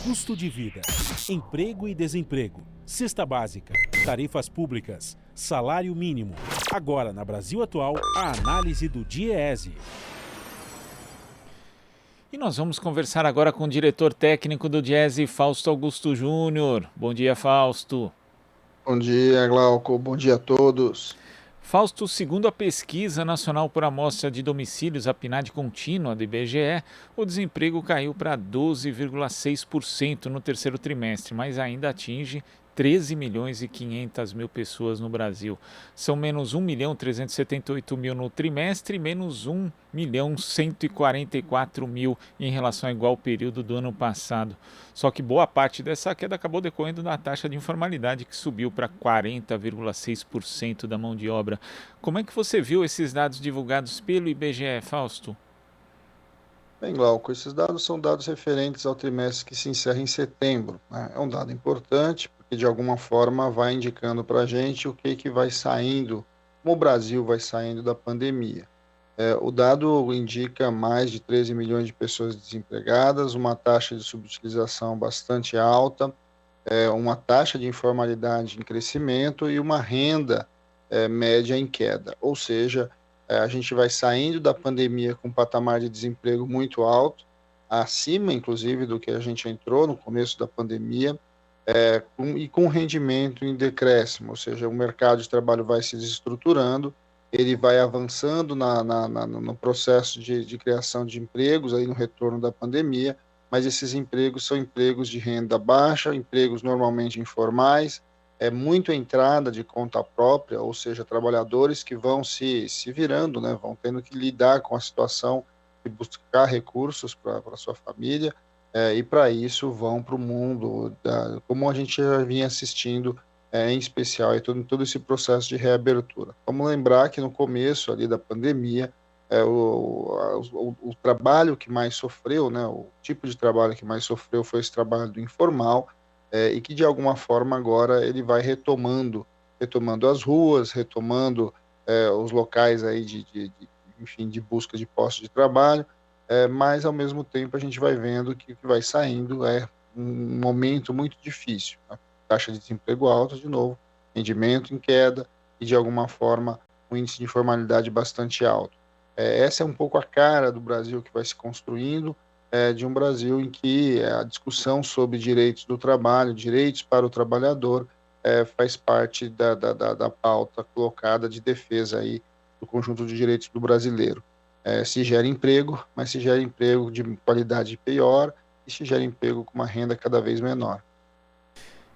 Custo de vida, emprego e desemprego, cesta básica, tarifas públicas, salário mínimo. Agora, na Brasil Atual, a análise do DIEESE. E nós vamos conversar agora com o diretor técnico do DIEESE, Fausto Augusto Júnior. Bom dia, Fausto. Bom dia, Glauco. Bom dia a todos. Fausto, segundo a Pesquisa Nacional por Amostra de Domicílios, a PNAD contínua do IBGE, o desemprego caiu para 12,6% no terceiro trimestre, mas ainda atinge 13 milhões e 500 mil pessoas no Brasil. São menos 1 milhão 378 mil no trimestre e menos 1 milhão 144 mil em relação ao igual período do ano passado. Só que boa parte dessa queda acabou decorrendo da taxa de informalidade, que subiu para 40,6% da mão de obra. Como é que você viu esses dados divulgados pelo IBGE, Fausto? Bem, Glauco, esses dados são dados referentes ao trimestre que se encerra em setembro, né? É um dado importante, porque de alguma forma vai indicando para a gente o que vai saindo, como o Brasil vai saindo da pandemia. O dado indica mais de 13 milhões de pessoas desempregadas, uma taxa de subutilização bastante alta, uma taxa de informalidade em crescimento e uma renda média em queda. Ou seja, a gente vai saindo da pandemia com um patamar de desemprego muito alto, acima, inclusive, do que a gente entrou no começo da pandemia, e com rendimento em decréscimo, ou seja, o mercado de trabalho vai se desestruturando, ele vai avançando no processo de criação de empregos, aí no retorno da pandemia, mas esses empregos são empregos de renda baixa, empregos normalmente informais, muito entrada de conta própria, ou seja, trabalhadores que vão se virando, né, vão tendo que lidar com a situação de buscar recursos para a sua família, e para isso vão para o mundo, como a gente já vinha assistindo, em especial, em todo esse processo de reabertura. Vamos lembrar que no começo ali da pandemia, o trabalho que mais sofreu, né, o tipo de trabalho que mais sofreu foi esse trabalho do informal, e que de alguma forma agora ele vai retomando as ruas, retomando os locais aí enfim, de busca de postos de trabalho, mas ao mesmo tempo a gente vai vendo que o que vai saindo é um momento muito difícil, né? Taxa de desemprego alta de novo, rendimento em queda e de alguma forma um índice de informalidade bastante alto. Essa é um pouco a cara do Brasil que vai se construindo, de um Brasil em que a discussão sobre direitos do trabalho, direitos para o trabalhador, faz parte da pauta colocada de defesa aí do conjunto de direitos do brasileiro. Se gera emprego, mas se gera emprego de qualidade pior e se gera emprego com uma renda cada vez menor.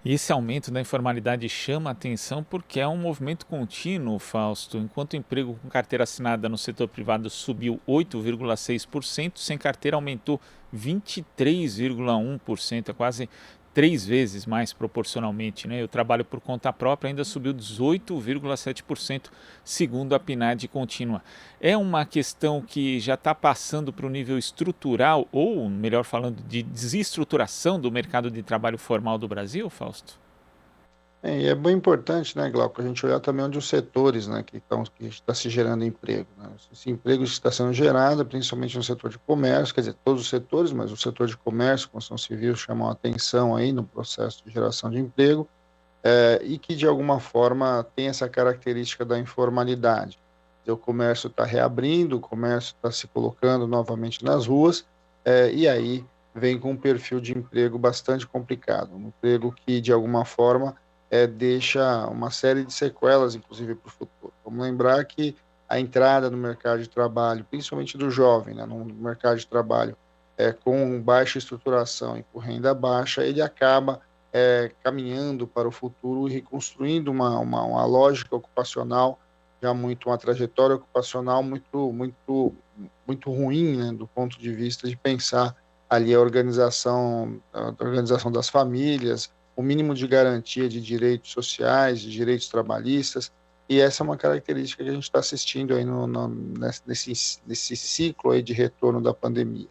E esse aumento da informalidade chama a atenção porque é um movimento contínuo, Fausto. Enquanto o emprego com carteira assinada no setor privado subiu 8,6%, sem carteira aumentou 23,1%, é quase 3 vezes mais proporcionalmente, né? E o trabalho por conta própria ainda subiu 18,7%, segundo a PNAD contínua. É uma questão que já está passando para o nível estrutural, ou, melhor falando, de desestruturação do mercado de trabalho formal do Brasil, Fausto? E é bem importante, né, Glauco, a gente olhar também onde os setores, né, que está se gerando emprego, né? Esse emprego está sendo gerado, principalmente no setor de comércio, quer dizer, todos os setores, mas o setor de comércio, construção civil, chamam a atenção aí no processo de geração de emprego, e que de alguma forma tem essa característica da informalidade. O comércio está reabrindo, o comércio está se colocando novamente nas ruas, e aí vem com um perfil de emprego bastante complicado, um emprego que de alguma forma deixa uma série de sequelas, inclusive para o futuro. Vamos lembrar que a entrada no mercado de trabalho, principalmente do jovem, né, no mercado de trabalho, com baixa estruturação e com renda baixa, ele acaba caminhando para o futuro e reconstruindo uma lógica ocupacional já uma trajetória ocupacional muito ruim, né, do ponto de vista de pensar ali a organização das famílias, o mínimo de garantia de direitos sociais, de direitos trabalhistas, e essa é uma característica que a gente está assistindo aí nesse ciclo aí de retorno da pandemia.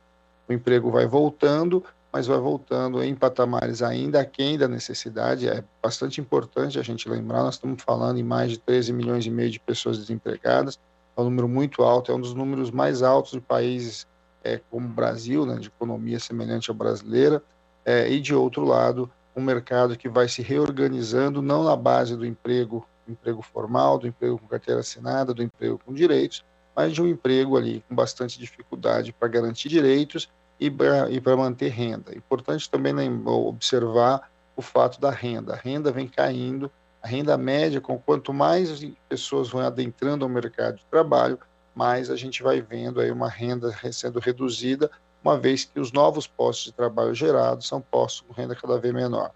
O emprego vai voltando, mas vai voltando em patamares ainda aquém da necessidade. É bastante importante a gente lembrar, nós estamos falando em mais de 13 milhões e meio de pessoas desempregadas, é um número muito alto, é um dos números mais altos de países como o Brasil, né, de economia semelhante à brasileira, e de outro lado, um mercado que vai se reorganizando não na base do emprego formal, do emprego com carteira assinada, do emprego com direitos, mas de um emprego ali com bastante dificuldade para garantir direitos e para manter renda. Importante também, né, observar o fato da renda. A renda vem caindo, a renda média, quanto mais pessoas vão adentrando ao mercado de trabalho, mais a gente vai vendo aí uma renda sendo reduzida, uma vez que os novos postos de trabalho gerados são postos com renda cada vez menor.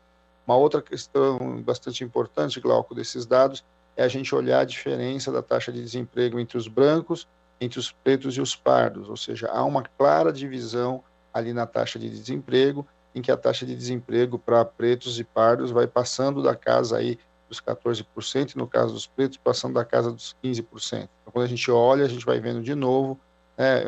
Uma outra questão bastante importante, Glauco, desses dados, é a gente olhar a diferença da taxa de desemprego entre os brancos, entre os pretos e os pardos, ou seja, há uma clara divisão ali na taxa de desemprego, em que a taxa de desemprego para pretos e pardos vai passando da casa aí dos 14%, e no caso dos pretos, passando da casa dos 15%. Então, quando a gente olha, a gente vai vendo de novo,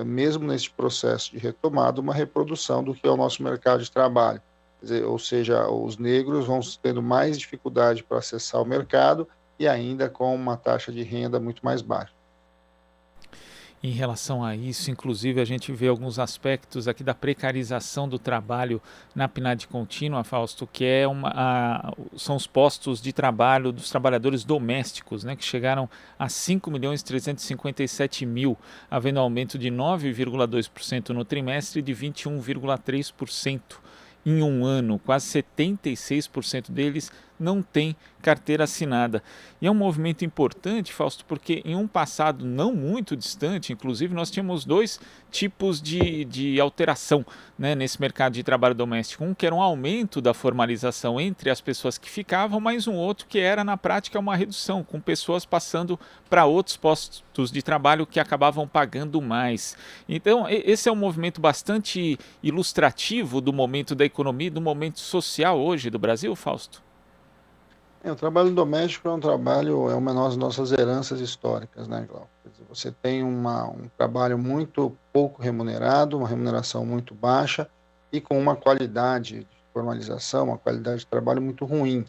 mesmo nesse processo de retomada, uma reprodução do que é o nosso mercado de trabalho. Quer dizer, ou seja, os negros vão tendo mais dificuldade para acessar o mercado e ainda com uma taxa de renda muito mais baixa. Em relação a isso, inclusive, a gente vê alguns aspectos aqui da precarização do trabalho na PNAD contínua, Fausto, que é são os postos de trabalho dos trabalhadores domésticos, né, que chegaram a 5.357.000, havendo aumento de 9,2% no trimestre e de 21,3% em um ano. Quase 76% deles não tem carteira assinada. E é um movimento importante, Fausto, porque em um passado não muito distante, inclusive, nós tínhamos dois tipos de alteração, né, nesse mercado de trabalho doméstico. Um que era um aumento da formalização entre as pessoas que ficavam, mas um outro que era, na prática, uma redução, com pessoas passando para outros postos de trabalho que acabavam pagando mais. Então, esse é um movimento bastante ilustrativo do momento da economia, do momento social hoje do Brasil, Fausto? O trabalho doméstico é uma das nossas heranças históricas, né, Glauco? Quer dizer, você tem um trabalho muito pouco remunerado, uma remuneração muito baixa e com uma qualidade de formalização, uma qualidade de trabalho muito ruim.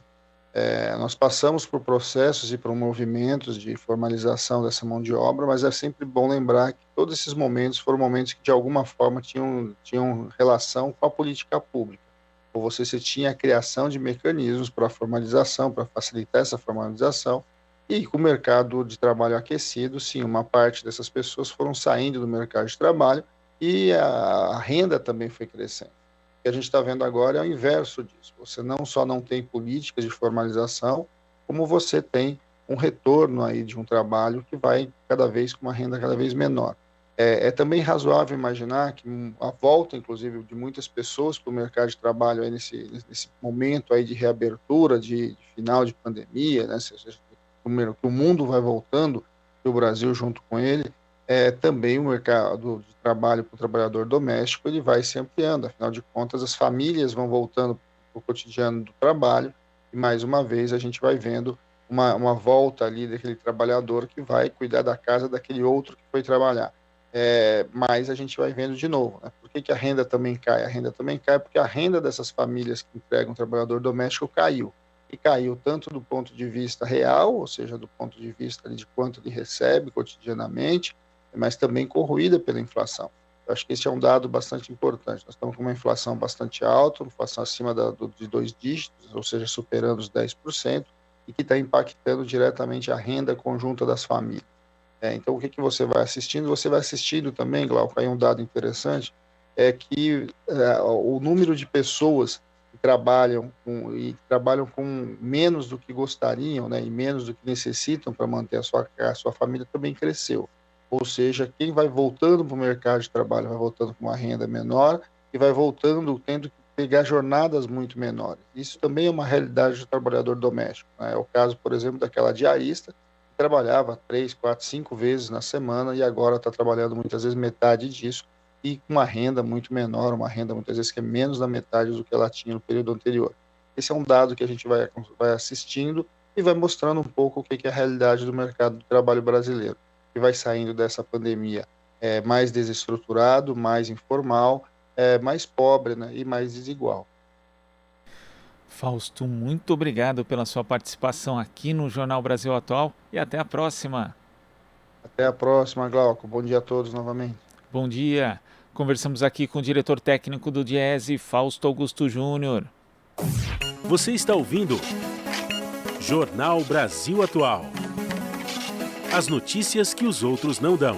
Nós passamos por processos e por movimentos de formalização dessa mão de obra, mas é sempre bom lembrar que todos esses momentos foram momentos que, de alguma forma, tinham relação com a política pública. Ou você tinha a criação de mecanismos para a formalização, para facilitar essa formalização, e com o mercado de trabalho aquecido, sim, uma parte dessas pessoas foram saindo do mercado de trabalho e a renda também foi crescendo. O que a gente está vendo agora é o inverso disso. Você não só não tem políticas de formalização, como você tem um retorno aí de um trabalho que vai cada vez com uma renda cada vez menor. É também razoável imaginar que a volta, inclusive, de muitas pessoas para o mercado de trabalho aí nesse momento aí de reabertura, de final de pandemia, né, que o mundo vai voltando e o Brasil junto com ele, também o mercado de trabalho para o trabalhador doméstico ele vai se ampliando. Afinal de contas, as famílias vão voltando para o cotidiano do trabalho e, mais uma vez, a gente vai vendo uma volta ali daquele trabalhador que vai cuidar da casa daquele outro que foi trabalhar. Mas a gente vai vendo de novo, né? Por que a renda também cai? A renda também cai porque a renda dessas famílias que empregam trabalhador doméstico caiu. E caiu tanto do ponto de vista real, ou seja, do ponto de vista de quanto ele recebe cotidianamente, mas também corroída pela inflação. Eu acho que esse é um dado bastante importante. Nós estamos com uma inflação bastante alta, uma inflação acima de 2 dígitos, ou seja, superando os 10%, e que está impactando diretamente a renda conjunta das famílias. Então, o que você vai assistindo? Você vai assistindo também, Glauco, aí um dado interessante, é que o número de pessoas que trabalham com menos do que gostariam, né, e menos do que necessitam para manter a sua família também cresceu. Ou seja, quem vai voltando para o mercado de trabalho vai voltando com uma renda menor e vai voltando tendo que pegar jornadas muito menores. Isso também é uma realidade do trabalhador doméstico, né? É o caso, por exemplo, daquela diarista trabalhava 3, 4, 5 vezes na semana e agora está trabalhando muitas vezes metade disso e com uma renda muito menor, uma renda muitas vezes que é menos da metade do que ela tinha no período anterior. Esse é um dado que a gente vai assistindo e vai mostrando um pouco o que é a realidade do mercado do trabalho brasileiro, que vai saindo dessa pandemia mais desestruturado, mais informal, mais pobre, né, e mais desigual. Fausto, muito obrigado pela sua participação aqui no Jornal Brasil Atual e até a próxima. Até a próxima, Glauco. Bom dia a todos novamente. Bom dia. Conversamos aqui com o diretor técnico do Diese, Fausto Augusto Júnior. Você está ouvindo Jornal Brasil Atual. As notícias que os outros não dão.